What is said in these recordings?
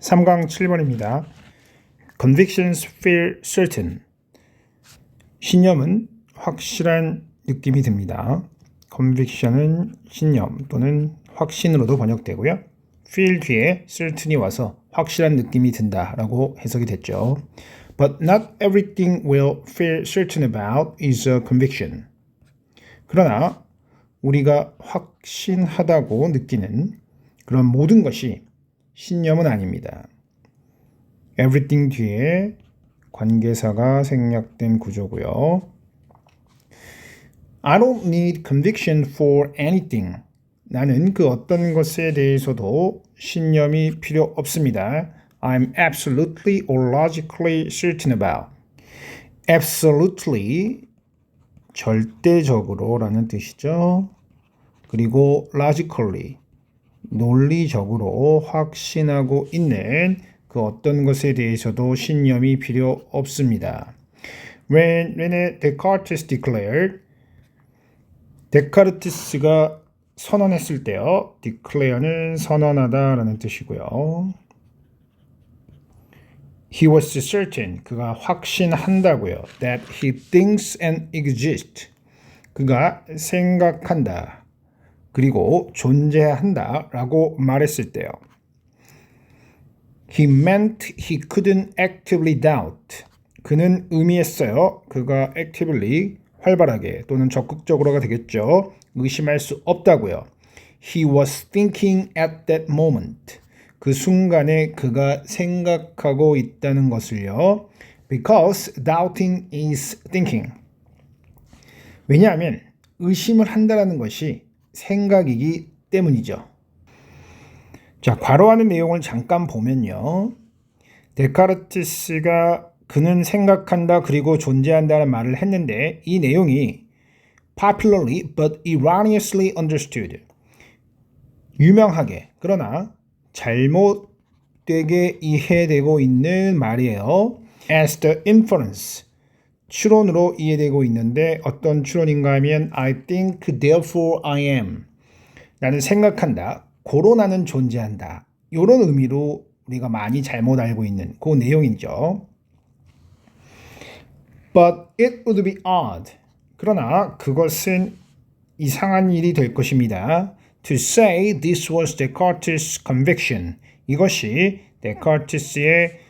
3강 7번입니다. Convictions feel certain. 신념은 확실한 느낌이 듭니다. Conviction은 신념 또는 확신으로도 번역되고요. feel 뒤에 certain이 와서 확실한 느낌이 든다라고 해석이 됐죠. But not everything we'll feel certain about is a conviction. 그러나 우리가 확신하다고 느끼는 그런 모든 것이 신념은 아닙니다. everything 뒤에 관계사가 생략된 구조고요. I don't need conviction for anything. 나는 그 어떤 것에 대해서도 신념이 필요 없습니다. I'm absolutely or logically certain about. absolutely 절대적으로 라는 뜻이죠. 그리고 logically 논리적으로 확신하고 있는 그 어떤 것에 대해서도 신념이 필요 없습니다. When Descartes declared, 데카르티스가 선언했을 때요. declare는 선언하다 라는 뜻이고요. He was certain, 그가 확신한다고요. That he thinks and exists, 그가 생각한다. 그리고 존재한다 라고 말했을 때요. He meant he couldn't actively doubt. 그는 의미했어요. 그가 actively 활발하게 또는 적극적으로가 되겠죠. 의심할 수 없다고요. He was thinking at that moment. 그 순간에 그가 생각하고 있다는 것을요. Because doubting is thinking. 왜냐하면 의심을 한다는 것이 생각이기 때문이죠. 자, 괄호하는 내용을 잠깐 보면요. 데카르티스가 그는 생각한다 그리고 존재한다는 말을 했는데 이 내용이 popularly but erroneously understood. 유명하게 그러나 잘못되게 이해되고 있는 말이에요. As the inference. 추론으로 이해되고 있는데 어떤 추론인가 하면 I think therefore I am. 나는 생각한다. 고로 나는 존재한다. 이런 의미로 우리가 많이 잘못 알고 있는 그 내용이죠. But it would be odd. 그러나 그것은 이상한 일이 될 것입니다. To say this was Descartes' conviction. 이것이 데카르티스의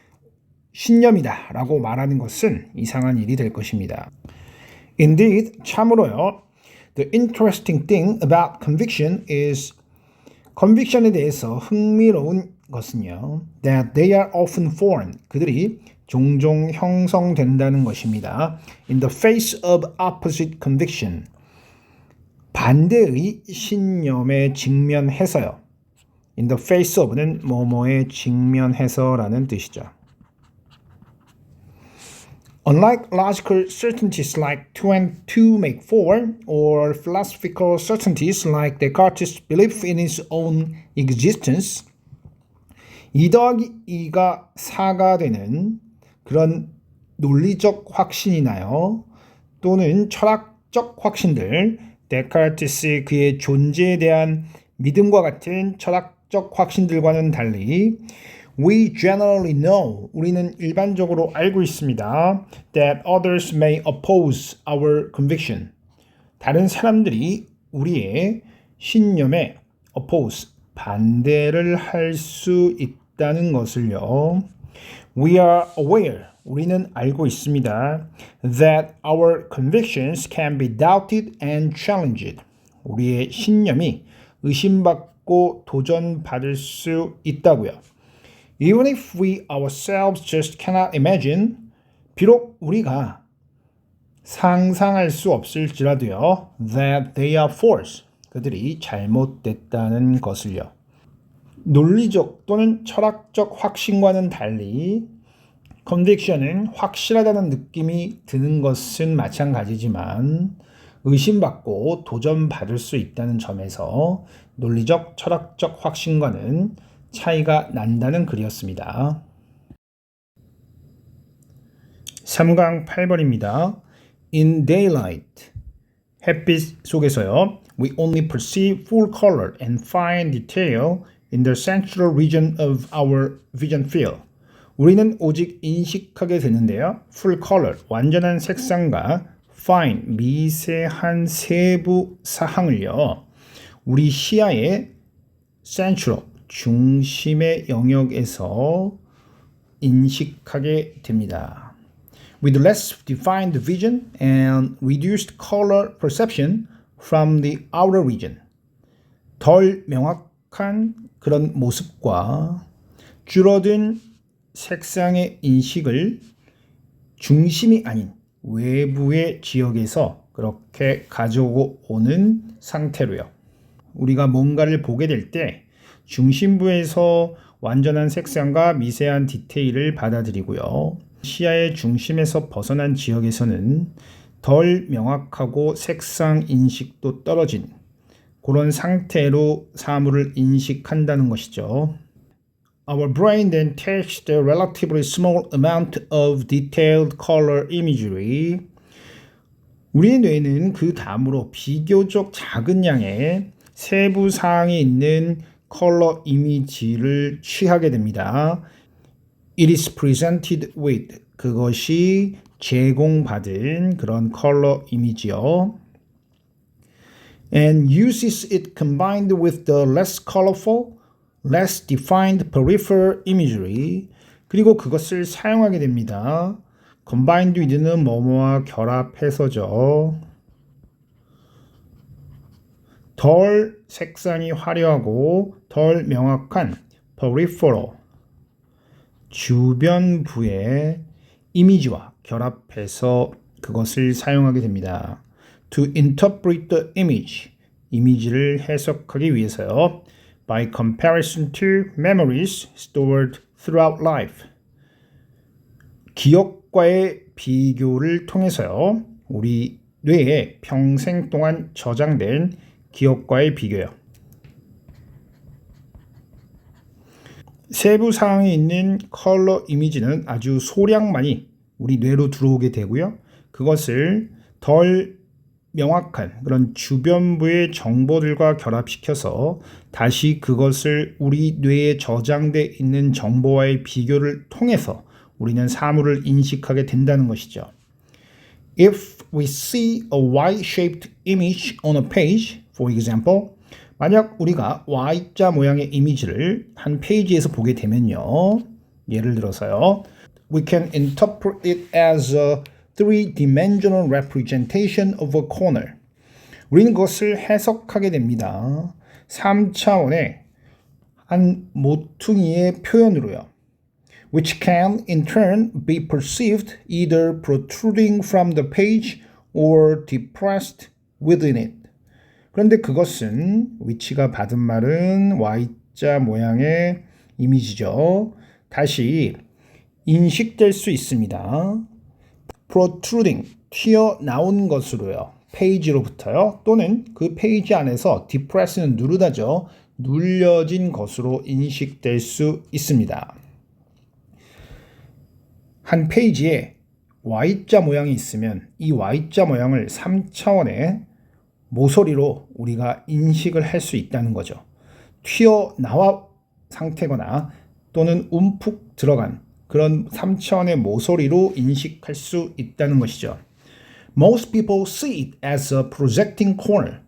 신념이다 라고 말하는 것은 이상한 일이 될 것입니다. Indeed, 참으로요. The interesting thing about conviction is conviction에 대해서 흥미로운 것은요. That they are often formed. 그들이 종종 형성된다는 것입니다. In the face of opposite conviction. 반대의 신념에 직면해서요. In the face of는 뭐뭐에 직면해서라는 뜻이죠. Unlike logical certainties like 2 and 2 make 4, or philosophical certainties like Descartes' belief in his own existence, 2 더하기 2가 4가 되는 그런 논리적 확신이나요, 또는 철학적 확신들, 데카르티스의 그의 존재에 대한 믿음과 같은 철학적 확신들과는 달리 We generally know, 우리는 일반적으로 알고 있습니다. That others may oppose our conviction. 다른 사람들이 우리의 신념에 oppose, 반대를 할 수 있다는 것을요. We are aware, 우리는 알고 있습니다. That our convictions can be doubted and challenged. 우리의 신념이 의심받고 도전받을 수 있다고요. Even if we ourselves just cannot imagine, 비록 우리가 상상할 수 없을지라도요, that they are false, 그들이 잘못됐다는 것을요. 논리적 또는 철학적 확신과는 달리 conviction은 확실하다는 느낌이 드는 것은 마찬가지지만 의심받고 도전받을 수 있다는 점에서 논리적, 철학적 확신과는 차이가 난다는 글이었습니다. 3강 8번입니다. In daylight, 햇빛 속에서요. We only perceive full color and fine detail in the central region of our vision field. 우리는 오직 인식하게 되는데요. full color, 완전한 색상과 fine, 미세한 세부 사항을요. 우리 시야의 central, 중심의 영역에서 인식하게 됩니다. With less defined vision and reduced color perception from the outer region. 덜 명확한 그런 모습과 줄어든 색상의 인식을 중심이 아닌 외부의 지역에서 그렇게 가지고 오는 상태로요. 우리가 뭔가를 보게 될 때 중심부에서 완전한 색상과 미세한 디테일을 받아들이고요. 시야의 중심에서 벗어난 지역에서는 덜 명확하고 색상 인식도 떨어진 그런 상태로 사물을 인식한다는 것이죠. Our brain then takes the relatively small amount of detailed color imagery. 우리의 뇌는 그 다음으로 비교적 작은 양의 세부 사항이 있는 컬러 이미지를 취하게 됩니다. It is presented with, 그것이 제공받은 그런 컬러 이미지요. And uses it combined with the less colorful, less defined peripheral imagery. 그리고 그것을 사용하게 됩니다. combined with는 뭐뭐와 결합해서죠. 덜 색상이 화려하고 덜 명확한 peripheral, 주변부의 이미지와 결합해서 그것을 사용하게 됩니다. To interpret the image, 이미지를 해석하기 위해서요. By comparison to memories stored throughout life. 기억과의 비교를 통해서요. 우리 뇌에 평생 동안 저장된 기억과의 비교요. 세부 사항이 있는 컬러 이미지는 아주 소량만이 우리 뇌로 들어오게 되고요. 그것을 덜 명확한 그런 주변부의 정보들과 결합시켜서 다시 그것을 우리 뇌에 저장돼 있는 정보와의 비교를 통해서 우리는 사물을 인식하게 된다는 것이죠. If we see a Y-shaped image on a page, for example, 만약 우리가 Y자 모양의 이미지를 한 페이지에서 보게 되면요. 예를 들어서요. We can interpret it as a three-dimensional representation of a corner. 우리는 그것을 해석하게 됩니다. 3차원의 한 모퉁이의 표현으로요. Which can in turn be perceived either protruding from the page or depressed within it. 그런데 그것은 위치가 받은 말은 Y자 모양의 이미지죠. 다시 인식될 수 있습니다. protruding, 튀어나온 것으로요. 페이지로부터요. 또는 그 페이지 안에서 depress는 누르다죠. 눌려진 것으로 인식될 수 있습니다. 한 페이지에 Y자 모양이 있으면 이 Y자 모양을 3차원의 모서리로 우리가 인식을 할 수 있다는 거죠. 튀어나와 상태거나 또는 움푹 들어간 그런 3차원의 모서리로 인식할 수 있다는 것이죠. Most people see it as a projecting corner.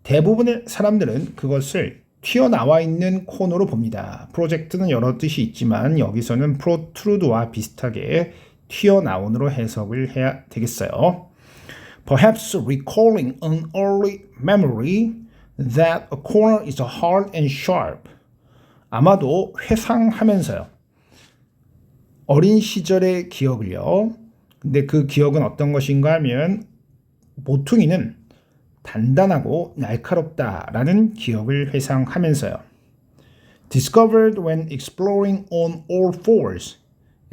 대부분의 사람들은 그것을 튀어나와 있는 코너로 봅니다. 프로젝트는 여러 뜻이 있지만 여기서는 protrude와 비슷하게 튀어나온으로 해석을 해야 되겠어요. Perhaps recalling an early memory that a corner is hard and sharp. 아마도 회상하면서요. 어린 시절의 기억을요. 근데 그 기억은 어떤 것인가 하면 모퉁이는 단단하고 날카롭다라는 기억을 회상하면서요. Discovered when exploring on all fours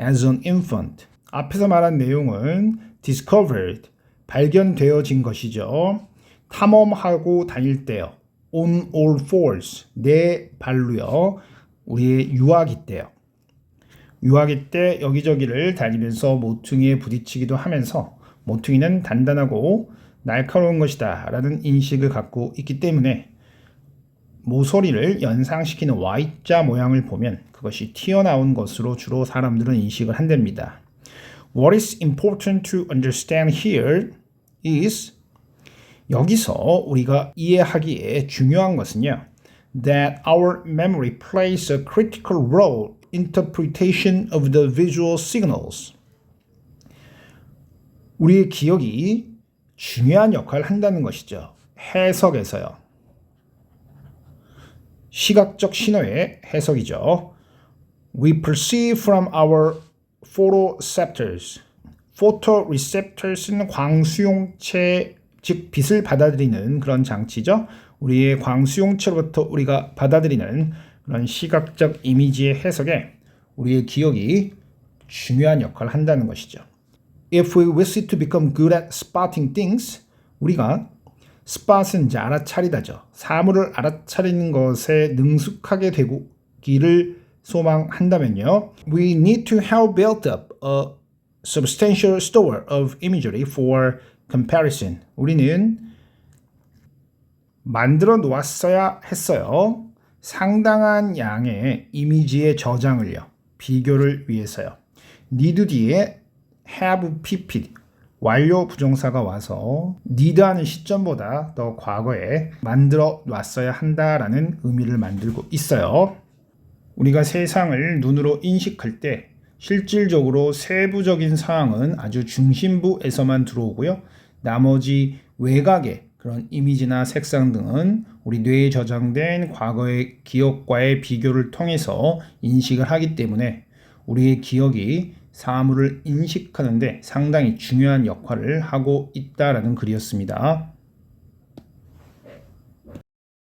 as an infant. 앞에서 말한 내용은 discovered, 발견되어진 것이죠. 탐험하고 다닐 때요. On all fours, 네 발로요. 우리의 유아기 때요. 유아기 때 여기저기를 다니면서 모퉁이에 부딪히기도 하면서 모퉁이는 단단하고 날카로운 것이다 라는 인식을 갖고 있기 때문에 모서리를 연상시키는 Y자 모양을 보면 그것이 튀어나온 것으로 주로 사람들은 인식을 한답니다. What is important to understand here is 여기서 우리가 이해하기에 중요한 것은요. That our memory plays a critical role in interpretation of the visual signals. 우리의 기억이 중요한 역할을 한다는 것이죠. 해석에서요. 시각적 신호의 해석이죠. We perceive from our photoreceptors. photoreceptors는 광수용체, 즉 빛을 받아들이는 그런 장치죠. 우리의 광수용체로부터 우리가 받아들이는 그런 시각적 이미지의 해석에 우리의 기억이 중요한 역할을 한다는 것이죠. If we wish to become good at spotting things, 우리가 spot은 이제 알아차리다죠. 사물을 알아차리는 것에 능숙하게 되기를 소망한다면요. We need to have built up a substantial store of imagery for comparison. 우리는 만들어 놓았어야 했어요. 상당한 양의 이미지의 저장을요. 비교를 위해서요. need 뒤에 have pp 완료 부정사가 와서 need하는 시점보다 더 과거에 만들어 놨어야 한다라는 의미를 만들고 있어요. 우리가 세상을 눈으로 인식할 때 실질적으로 세부적인 사항은 아주 중심부에서만 들어오고요. 나머지 외곽의 그런 이미지나 색상 등은 우리 뇌에 저장된 과거의 기억과의 비교를 통해서 인식을 하기 때문에 우리의 기억이 사물을 인식하는데 상당히 중요한 역할을 하고 있다라는 글이었습니다.